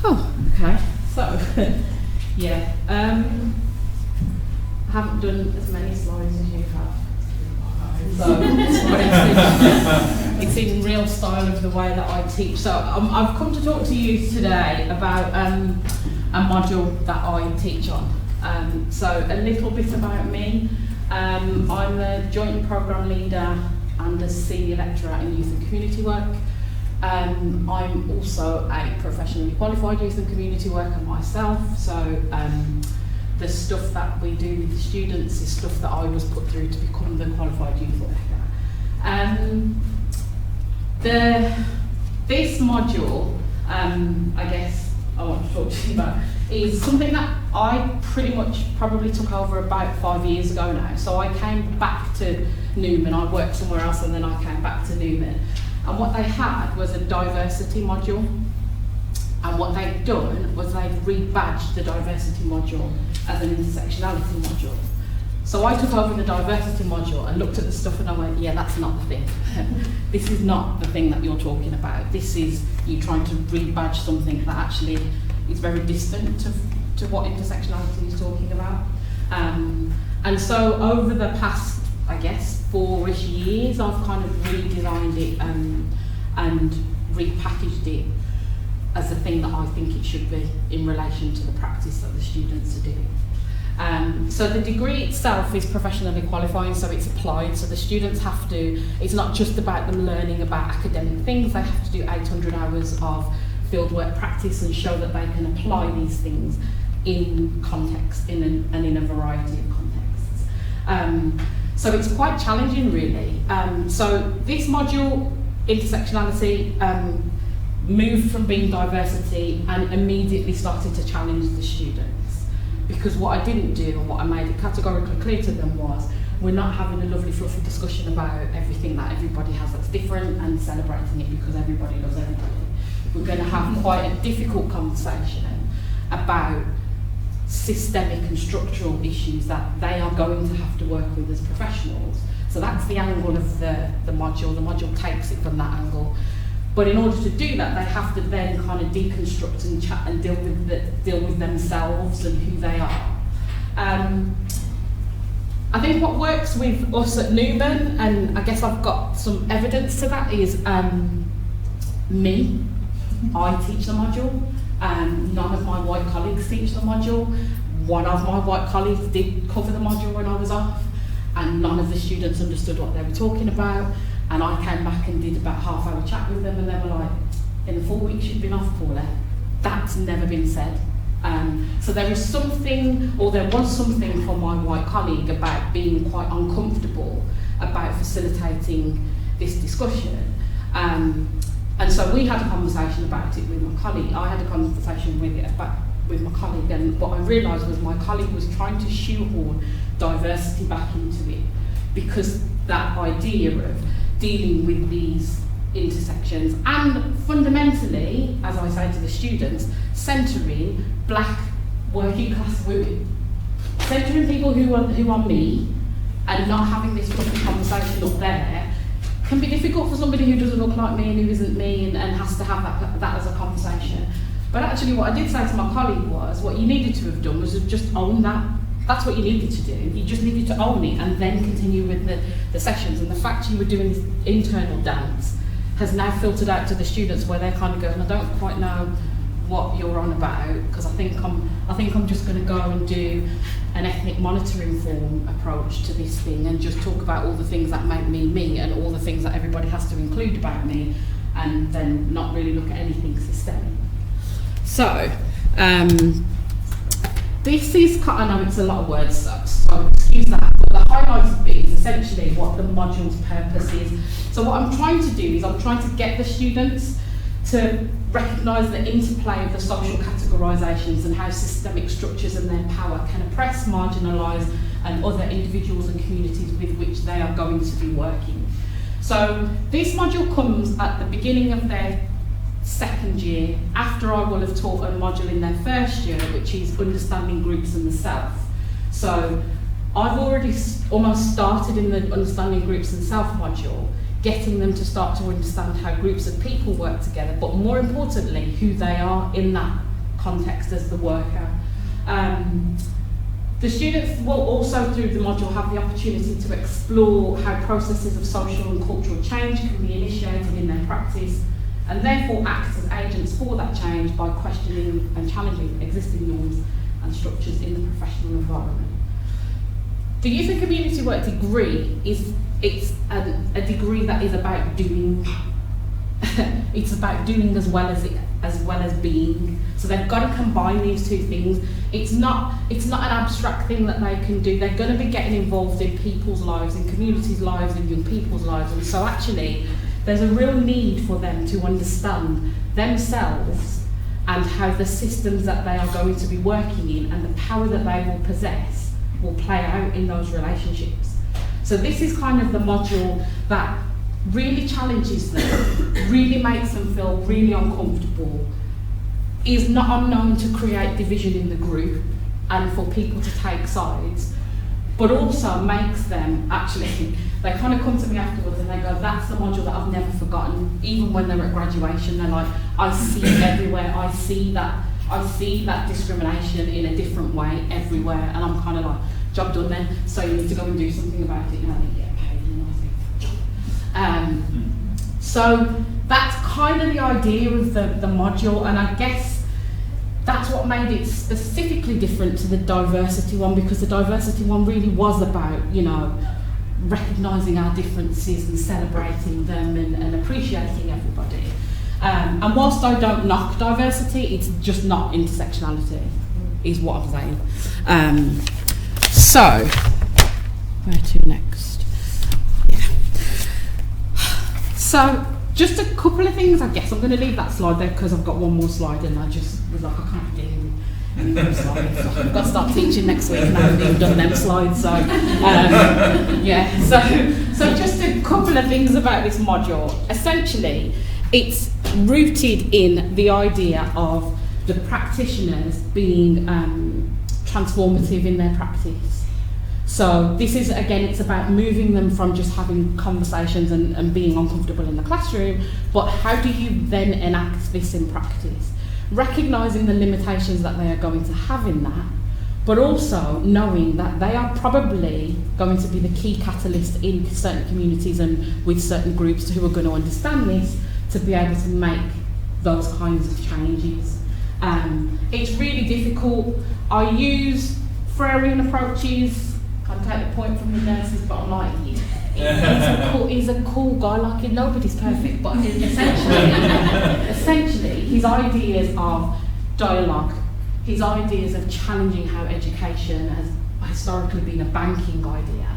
Oh, okay. So, yeah, I haven't done as many slides as you have. So, it's in real style of the way that I teach. So, I've come to talk to you today about a module that I teach on. So, a little bit about me. I'm a joint programme leader and a senior lecturer in youth and community work. I'm also a professionally qualified youth and community worker myself, so the stuff that we do with the students is stuff that I was put through to become the qualified youth worker. This module, I guess I want to talk to you about, is something that I pretty much probably took over about 5 years ago now. So I came back to Newman, I worked somewhere else and then I came back to Newman. And what they had was a diversity module. And what they'd done was they'd rebadged the diversity module as an intersectionality module. So I took over the diversity module and looked at the stuff and I went, yeah, that's not the thing. This is not the thing that you're talking about. This is you trying to rebadge something that actually is very distant to what intersectionality is talking about. And so over the past, I guess, 4-ish years, I've kind of redesigned it and repackaged it as the thing that I think it should be in relation to the practice that the students are doing. So the degree itself is professionally qualifying, so it's applied, so the students have to, it's not just about them learning about academic things, they have to do 800 hours of fieldwork practice and show that they can apply these things in context, and in a variety of contexts. So it's quite challenging, really. So this module, intersectionality, moved from being diversity and immediately started to challenge the students. Because what I didn't do and what I made it categorically clear to them was, we're not having a lovely fluffy discussion about everything that everybody has that's different and celebrating it because everybody loves everybody. We're going to have quite a difficult conversation about systemic and structural issues that they are going to have to work with as professionals. So that's the angle of the module. The module takes it from that angle. But in order to do that, they have to then kind of deconstruct and chat and deal with themselves and who they are. I think what works with us at Newman, and I guess I've got some evidence to that, is me. I teach the module. None of my white colleagues teach the module. One of my white colleagues did cover the module when I was off, and none of the students understood what they were talking about. And I came back and did about half-hour chat with them, and they were like, in the 4 weeks you've been off, Paulette, that's never been said. So there is something, or there was something from my white colleague about being quite uncomfortable about facilitating this discussion. And so we had a conversation about it with my colleague. I had a conversation with my colleague, and what I realised was my colleague was trying to shoehorn diversity back into it, because that idea of dealing with these intersections and fundamentally, as I say to the students, centering black working class women, centering people who are me, and not having this fluffy conversation up there can be difficult for somebody who doesn't look like me and who isn't me and has to have that as a conversation. But actually what I did say to my colleague was, what you needed to have done was just own that. That's what you needed to do. You just needed to own it and then continue with the sessions. And the fact you were doing this internal dance has now filtered out to the students, where they're kind of going, I don't quite know what you're on about, because I think I'm just going to go and do an ethnic monitoring form approach to this thing and just talk about all the things that make me me and all the things that everybody has to include about me, and then not really look at anything systemic. So, this is, I know it's a lot of words, so excuse that, but the highlighted bit is essentially what the module's purpose is. So what I'm trying to do is I'm trying to get the students to recognise the interplay of the social categorisations and how systemic structures and their power can oppress, marginalise and other individuals and communities with which they are going to be working. So this module comes at the beginning of their second year, after I will have taught a module in their first year, which is understanding groups and the self. So I've already almost started in the understanding groups and self module, getting them to start to understand how groups of people work together, but more importantly, who they are in that context as the worker. The students will also, through the module, have the opportunity to explore how processes of social and cultural change can be initiated in their practice, and therefore act as agents for that change by questioning and challenging existing norms and structures in the professional environment. The Youth and Community Work degree it's a degree that is about doing. It's about doing as well as being. So they've got to combine these two things. It's not an abstract thing that they can do. They're going to be getting involved in people's lives, in communities' lives, in young people's lives. And so actually, there's a real need for them to understand themselves and how the systems that they are going to be working in and the power that they will possess will play out in those relationships. So this is kind of the module that really challenges them, really makes them feel really uncomfortable, is not unknown to create division in the group and for people to take sides, but also makes them actually, they kind of come to me afterwards and they go, that's the module that I've never forgotten. Even when they're at graduation, they're like, I see it everywhere, I see that discrimination in a different way everywhere, and I'm kind of like, job done then, so you need to go and do something about it, you know, you get paid, you know, so that's kind of the idea of the module, and I guess that's what made it specifically different to the diversity one, because the diversity one really was about, you know, recognising our differences and celebrating them and appreciating everybody. And whilst I don't knock diversity, it's just not intersectionality, is what I'm saying. So, where to next? Yeah. So, just a couple of things, I guess. I'm going to leave that slide there because I've got one more slide and I just was like, I can't deal with any more slides. So I've got to start teaching next week and I haven't even done them slides. So, yeah. So just a couple of things about this module. Essentially, it's rooted in the idea of the practitioners being transformative in their practice. So this is, again, it's about moving them from just having conversations and being uncomfortable in the classroom, but how do you then enact this in practice? Recognising the limitations that they are going to have in that, but also knowing that they are probably going to be the key catalyst in certain communities and with certain groups who are going to understand this to be able to make those kinds of changes. It's really difficult. I use Freudian approaches. I take the point from the nurses, but I'm like, he's a cool guy. Like, nobody's perfect, but essentially, his ideas of dialogue, his ideas of challenging how education has historically been a banking idea,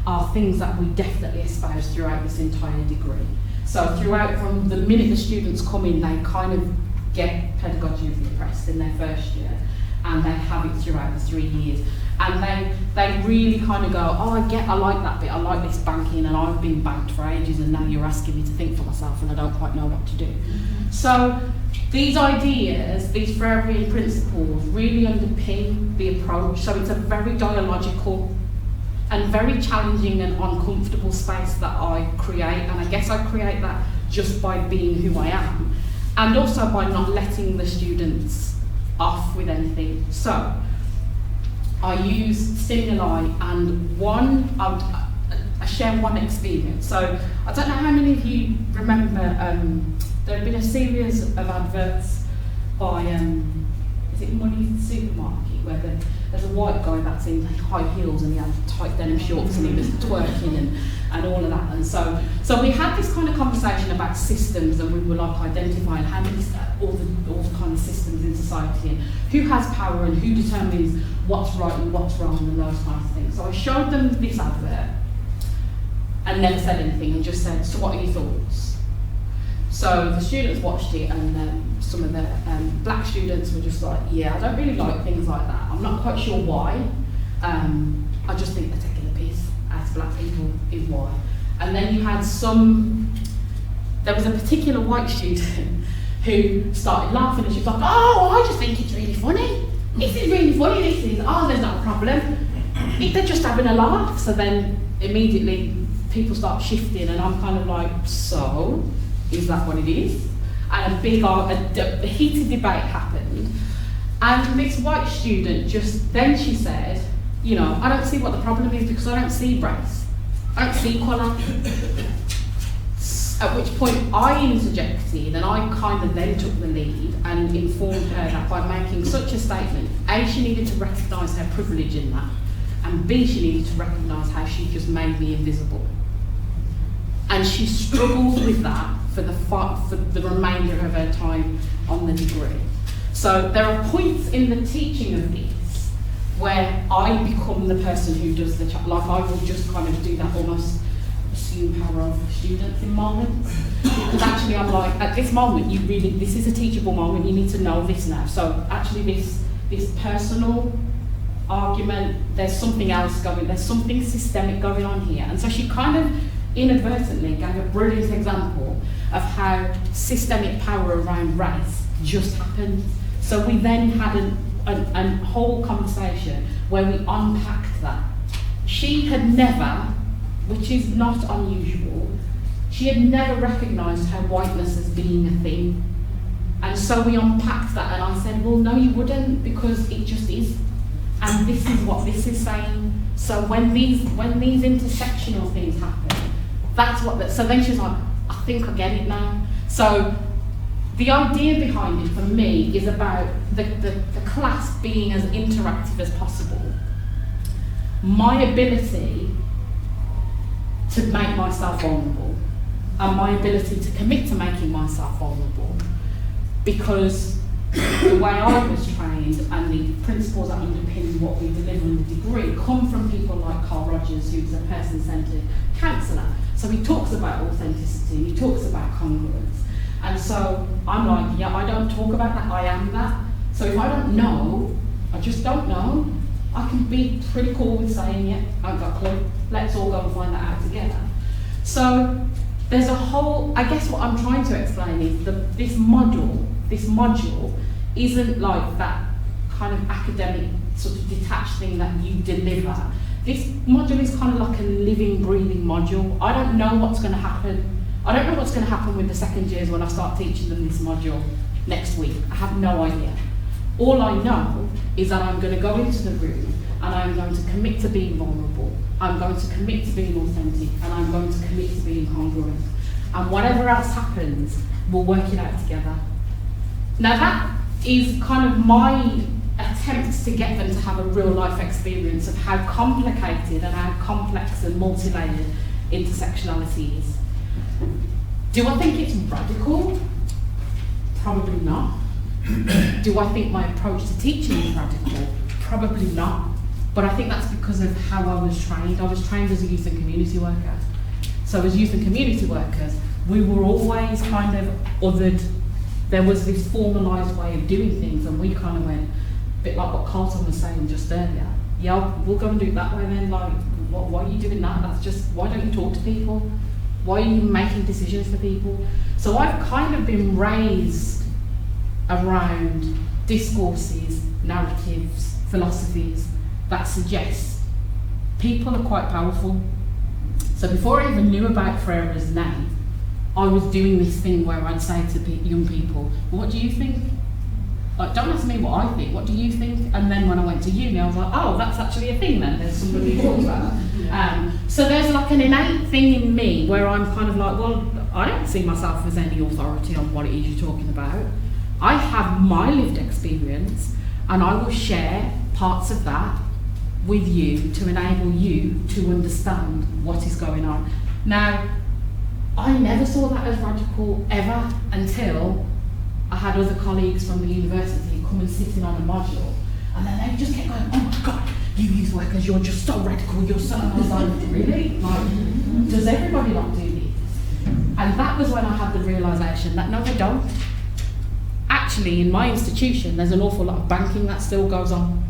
are things that we definitely espouse throughout this entire degree. So throughout, from the minute the students come in, they kind of get Pedagogies impressed in their first year, and they have it throughout the 3 years. And they really kind of go, oh, I like that bit, I like this banking, and I've been banked for ages, and now you're asking me to think for myself, and I don't quite know what to do. Mm-hmm. So these ideas, these Freudian principles, really underpin the approach. So it's a very dialogical and very challenging and uncomfortable space that I create, and I guess I create that just by being who I am, and also by not letting the students off with anything. So I use stimuli, and I share one experience. So I don't know how many of you remember, there had been a series of adverts by, is it Money Supermarket, where there's a white guy that's in high heels and he had tight denim shorts and he was twerking and all of that. And so we had this kind of conversation about systems, and we were like identifying how many, all the kind of systems in society, and who has power and who determines what's right and what's wrong and those kinds of things. So I showed them this advert and never said anything and just said, so what are your thoughts? So the students watched it, and some of the black students were just like, yeah, I don't really like things like that. I'm not quite sure why. I just think they're taking the piss as black people is why. And then you had there was a particular white student who started laughing, and she was like, oh, I just think it's really funny. This is really funny, this is, oh, there's not a problem. They're just having a laugh. So then immediately people start shifting, and I'm kind of like, so, is that what it is? And a heated debate happened. And this white student then she said, you know, I don't see what the problem is because I don't see race. I don't see colour. At which point I interjected and I kind of then took the lead and informed her that by making such a statement, A, she needed to recognise her privilege in that, and B, she needed to recognise how she just made me invisible. And she struggled with that for the remainder of her time on the degree. So there are points in the teaching of this where I become the person who does the like I will just kind of do that almost assume power of students in moments. Because actually I'm like, at this moment this is a teachable moment, you need to know this now. So actually this personal argument, there's something else there's something systemic going on here. And so she kind of inadvertently gave a brilliant example of how systemic power around race just happened. So we then had a whole conversation where we unpacked that. She had never, which is not unusual, she had never recognised her whiteness as being a thing. And so we unpacked that and I said, well, no, you wouldn't, because it just is. And this is what this is saying. So when these intersectional things happen, that's what, so then she's like, I think I get it now. So the idea behind it for me is about the class being as interactive as possible. My ability to make myself vulnerable and my ability to commit to making myself vulnerable, because the way I was trained and the principles that underpin what we deliver in the degree come from people like Carl Rogers, who's a person-centred counsellor. So he talks about authenticity, he talks about congruence. And so I'm like, yeah, I don't talk about that, I am that. So if I don't know, I just don't know. I can be pretty cool with saying, yeah, I've got a clue. Let's all go and find that out together. So there's a whole, I guess what I'm trying to explain is this module isn't like that kind of academic sort of detached thing that you deliver. This module is kind of like a living, breathing module. I don't know what's going to happen. I don't know what's going to happen with the second years when I start teaching them this module next week. I have no idea. All I know is that I'm going to go into the room and I'm going to commit to being vulnerable. I'm going to commit to being authentic, and I'm going to commit to being congruent. And whatever else happens, we'll work it out together. Now that is kind of my attempt to get them to have a real life experience of how complicated and how complex and multi-layered intersectionality is. Do I think it's radical? Probably not. Do I think my approach to teaching is radical? Probably not. But I think that's because of how I was trained. I was trained as a youth and community worker. So as youth and community workers, we were always kind of othered. There was this formalised way of doing things, and we kind of went, a bit like what Carlton was saying just earlier. Yeah, we'll go and do it that way then. Like, why are you doing that? That's just, why don't you talk to people? Why are you making decisions for people? So I've kind of been raised around discourses, narratives, philosophies that suggest people are quite powerful. So before I even knew about Freira's name, I was doing this thing where I'd say to young people, well, what do you think? Like, don't ask me what I think, what do you think? And then when I went to uni, I was like, oh, that's actually a thing then, there's somebody who talks about that. So there's like an innate thing in me where I'm kind of like, well, I don't see myself as any authority on what it is you're talking about. I have my lived experience, and I will share parts of that with you to enable you to understand what is going on. Now, I never saw that as radical ever until I had other colleagues from the university come and sit in on a module, and then they just kept going, oh my God, you youth workers, you're just so radical, you're so, I was like, really? Like, does everybody not do this? And that was when I had the realisation that no, they don't. Actually, in my institution, there's an awful lot of banking that still goes on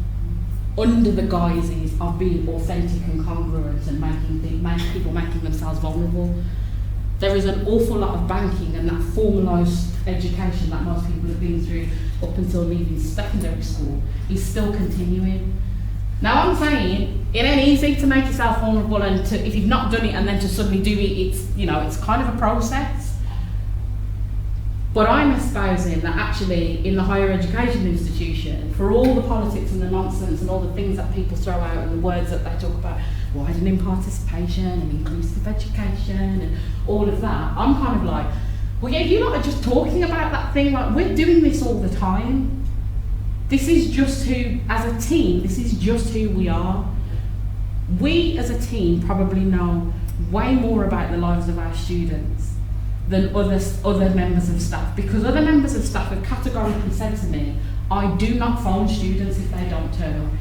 under the guises of being authentic and congruent and people making themselves vulnerable. There is an awful lot of banking and that formalised education that most people have been through up until leaving secondary school is still continuing. Now I'm saying it ain't easy to make yourself vulnerable, and to, if you've not done it and then to suddenly do it, it's, you know, it's kind of a process. But I'm espousing that actually in the higher education institution, for all the politics and the nonsense and all the things that people throw out and the words that they talk about, widening participation and inclusive education and all of that, I'm kind of like, well, yeah, you lot are just talking about that thing, like we're doing this all the time. This is just who, as a team, this is just who we are. We as a team probably know way more about the lives of our students than other members of staff, because other members of staff have categorically said to me, I do not phone students if they don't turn up.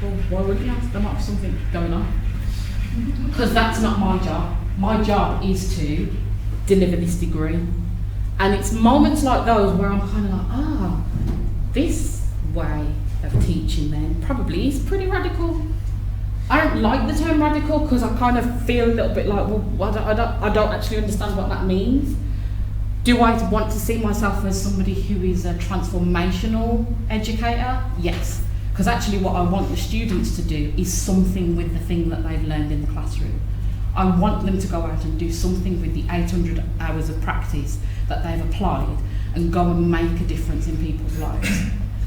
Well, why wouldn't you? There might be something going on. Because that's not my job. My job is to deliver this degree. And it's moments like those where I'm kind of like, this way of teaching then probably is pretty radical. I don't like the term radical because I kind of feel a little bit like, well, I don't actually understand what that means. Do I want to see myself as somebody who is a transformational educator? Yes, because actually what I want the students to do is something with the thing that they've learned in the classroom. I want them to go out and do something with the 800 hours of practice that they've applied and go and make a difference in people's lives.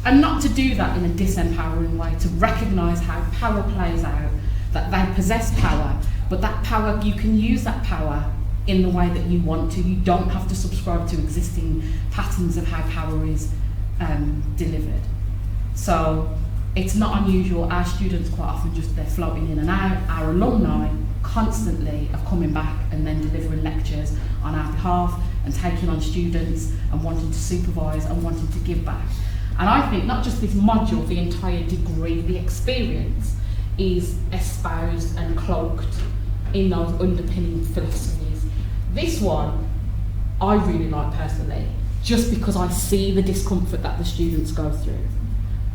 And not to do that in a disempowering way, to recognise how power plays out, that they possess power, but that power, you can use that power in the way that you want to. You don't have to subscribe to existing patterns of how power is delivered. So it's not unusual. Our students quite often they're floating in and out. Our alumni constantly are coming back and then delivering lectures on our behalf and taking on students and wanting to supervise and wanting to give back. And I think not just this module, the entire degree, the experience is espoused and cloaked in those underpinning philosophies. This one, I really like personally, just because I see the discomfort that the students go through.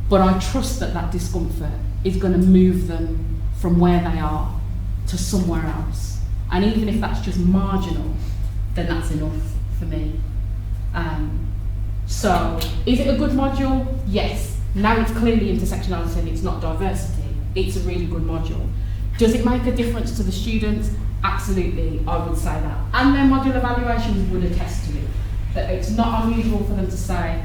But I trust that that discomfort is going to move them from where they are to somewhere else. And even if that's just marginal, then that's enough for me. So, is it a good module? Yes. Now it's clearly intersectionality and it's not diversity. It's a really good module. Does it make a difference to the students? Absolutely, I would say that. And their module evaluations would attest to it. That it's not unusual for them to say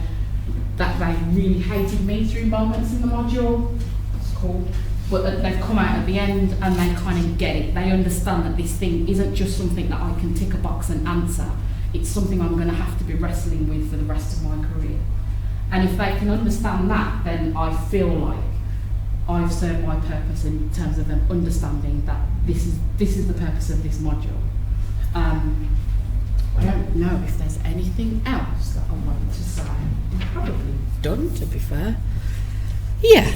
that they really hated me through moments in the module. That's cool. But that they've come out at the end and they kind of get it. They understand that this thing isn't just something that I can tick a box and answer. It's something I'm going to have to be wrestling with for the rest of my career. And if they can understand that, then I feel like I've served my purpose in terms of them understanding that this is the purpose of this module. I don't know if there's anything else that I want to say. I'm probably done, to be fair. Yeah.